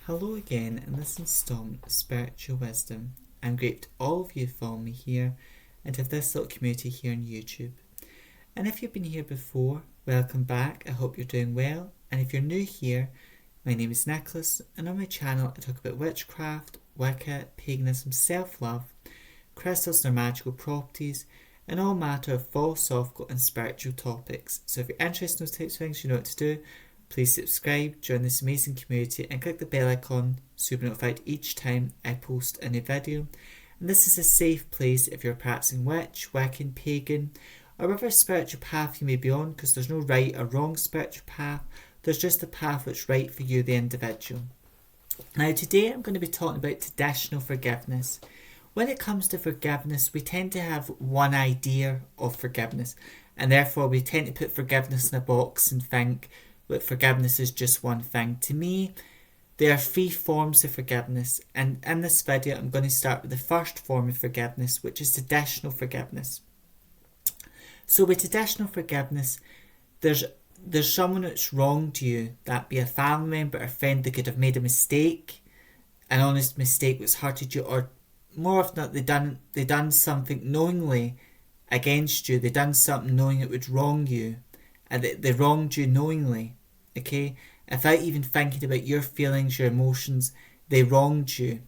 Hello again in this instalment of Spiritual Wisdom. I'm grateful to all of you following me here and to have this little community here on YouTube. And if you've been here before, welcome back. I hope you're doing well. And if you're new here, my name is Nicholas, and on my channel I talk about witchcraft, Wicca, paganism, self-love, crystals and their magical properties, and all matter of philosophical and spiritual topics. So if you're interested in those types of things, you know what to do. Please subscribe, join this amazing community and click the bell icon so you'll be notified each time I post a new video. And this is a safe place if you're practicing witch, Wiccan, pagan, or whatever spiritual path you may be on, because there's no right or wrong spiritual path. There's just a path that's right for you, the individual. Now today I'm going to be talking about traditional forgiveness. When it comes to forgiveness, we tend to have one idea of forgiveness, and therefore we tend to put forgiveness in a box and think that forgiveness is just one thing. To me, there are three forms of forgiveness, and in this video I'm going to start with the first form of forgiveness, which is traditional forgiveness. So with traditional forgiveness, there's someone that's wronged you, that be a family member or friend that could have made a mistake, an honest mistake that's hurted you, or more often not, they done something knowingly against you. They done something knowing it would wrong you, and they wronged you knowingly, okay? Without even thinking about your feelings, your emotions, they wronged you,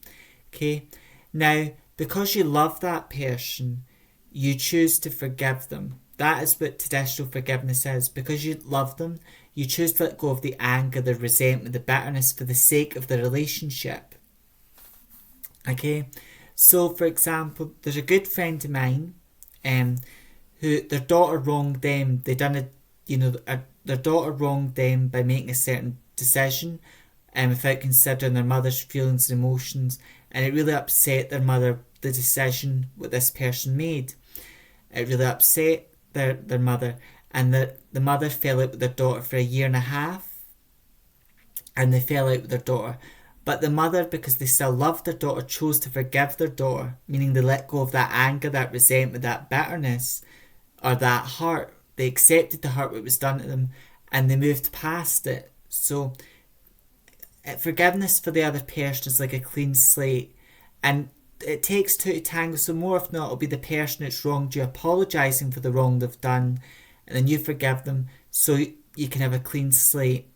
okay? Now, because you love that person, you choose to forgive them. That is what traditional forgiveness is. Because you love them, you choose to let go of the anger, the resentment, the bitterness for the sake of the relationship, okay? So, for example, there's a good friend of mine, who their daughter wronged them. Their daughter wronged them by making a certain decision, without considering their mother's feelings and emotions, and it really upset their mother, the decision what this person made. It really upset their mother, and the mother fell out with their daughter for 1.5 years, and they fell out with their daughter. But the mother, because they still loved their daughter, chose to forgive their daughter, meaning they let go of that anger, that resentment, that bitterness, or that hurt. They accepted the hurt what was done to them, and they moved past it. So forgiveness for the other person is like a clean slate, and it takes two to tango. So more often not, it'll be the person that's wronged you apologising for the wrong they've done, and then you forgive them so you can have a clean slate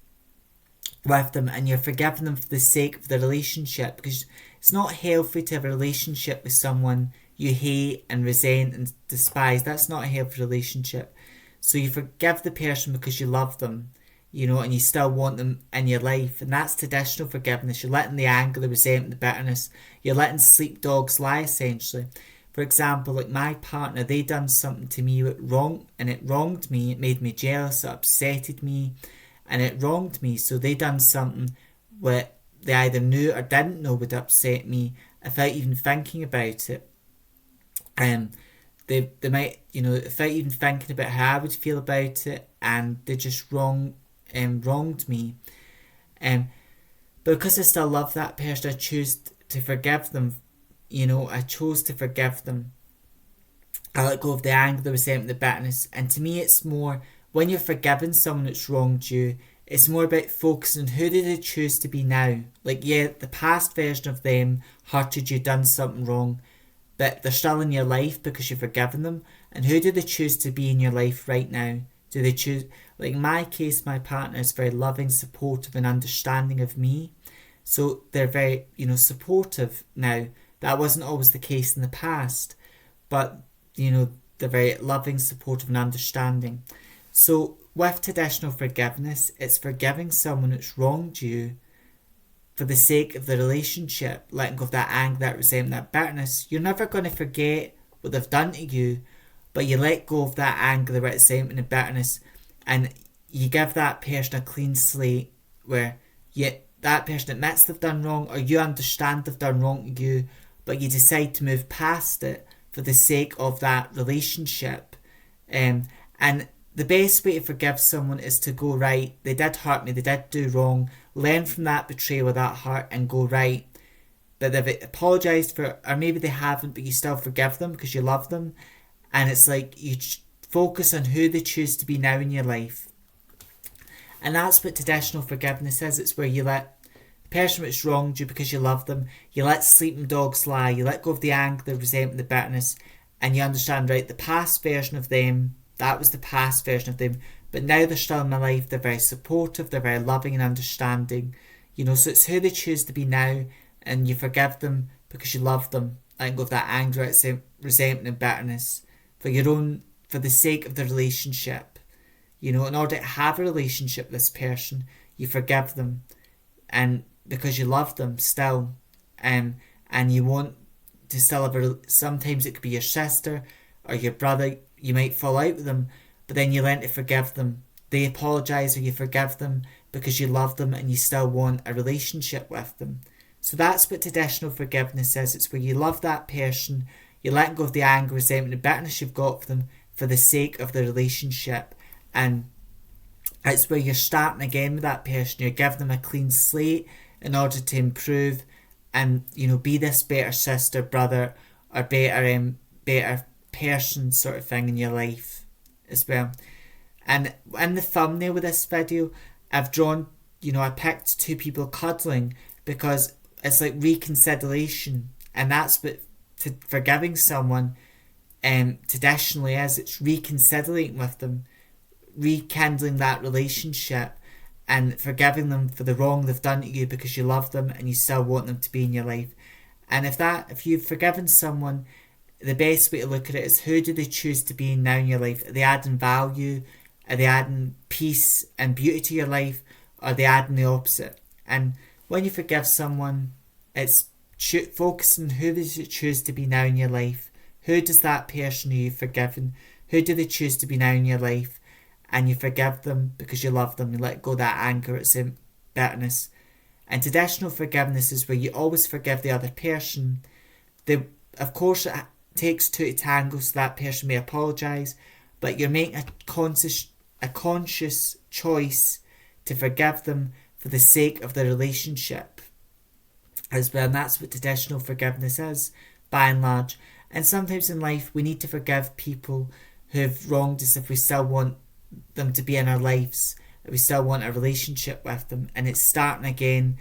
with them, and you're forgiving them for the sake of the relationship, because it's not healthy to have a relationship with someone you hate and resent and despise. That's not a healthy relationship. So you forgive the person because you love them, and you still want them in your life. And that's traditional forgiveness. You're letting the anger, the resentment, the bitterness, you're letting sleep dogs lie, essentially. For example, like my partner, they done something to me it wronged me. It made me jealous, it upsetted me, and it wronged me. So they done something what they either knew or didn't know would upset me without even thinking about it. They might, without even thinking about how I would feel about it, and they just wronged me. But because I still love that person, I choose to forgive them. I chose to forgive them. I let go of the anger, the resentment, the bitterness. And to me, it's more, when you're forgiving someone that's wronged you, it's more about focusing on who do they choose to be now. Like, yeah, the past version of them hurted you, done something wrong, but they're still in your life because you've forgiven them. And who do they choose to be in your life right now? Do they choose, like in my case, my partner is very loving, supportive and understanding of me. So they're very, supportive now. That wasn't always the case in the past. But, they're very loving, supportive and understanding. So with traditional forgiveness, it's forgiving someone that's wronged you for the sake of the relationship, letting go of that anger, that resentment, that bitterness. You're never going to forget what they've done to you, but you let go of that anger, the resentment and bitterness, and you give that person a clean slate where that person admits they've done wrong, or you understand they've done wrong to you, but you decide to move past it for the sake of that relationship. And the best way to forgive someone is to go, right, they did hurt me, they did do wrong, learn from that betrayal, that hurt, and go, right, that they've apologised for, or maybe they haven't, but you still forgive them because you love them. And it's like you focus on who they choose to be now in your life. And that's what traditional forgiveness is. It's where you let person which wronged you because you love them. You let sleeping dogs lie. You let go of the anger, the resentment, the bitterness, and you understand, right, the past version of them, that was the past version of them, but now they're still in my life. They're very supportive, they're very loving and understanding, so it's who they choose to be now, and you forgive them because you love them, letting go of that anger, resentment and bitterness for the sake of the relationship. In order to have a relationship with this person, you forgive them, and because you love them still, and you want to still have sometimes it could be your sister or your brother. You might fall out with them, but then you learn to forgive them. They apologise or you forgive them because you love them and you still want a relationship with them. So that's what traditional forgiveness is. It's where you love that person, you let go of the anger, resentment and bitterness you've got for them for the sake of the relationship, and it's where you're starting again with that person. You're giving them a clean slate in order to improve and be this better sister, brother, or better person sort of thing in your life as well. And in the thumbnail with this video, I've drawn, I picked two people cuddling because it's like reconciliation, and that's what forgiving someone traditionally is. It's reconciliating with them, rekindling that relationship and forgiving them for the wrong they've done to you because you love them and you still want them to be in your life. And if you've forgiven someone, the best way to look at it is, who do they choose to be now in your life? Are they adding value? Are they adding peace and beauty to your life? Or are they adding the opposite? And when you forgive someone, it's focusing on who they choose to be now in your life. Who does that person who you've forgiven, who do they choose to be now in your life? And you forgive them because you love them. You let go of that anger, it's bitterness. And traditional forgiveness is where you always forgive the other person. Of course, it takes two to tango, so that person may apologise, but you're making a conscious choice to forgive them for the sake of the relationship as well. And that's what traditional forgiveness is, by and large. And sometimes in life, we need to forgive people who have wronged us if we still want them to be in our lives, we still want a relationship with them, and it's starting again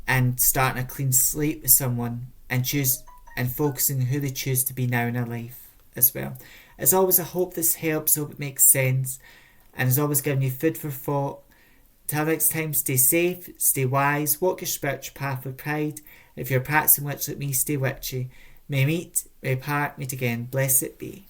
and starting a clean slate with someone and focusing on who they choose to be now in our life as well. As always, I hope this helps, I hope it makes sense, and as always, giving you food for thought. Till next time, stay safe, stay wise, walk your spiritual path with pride. If you're a practicing witch like me, stay witchy. May meet, may part, meet again. Blessed be.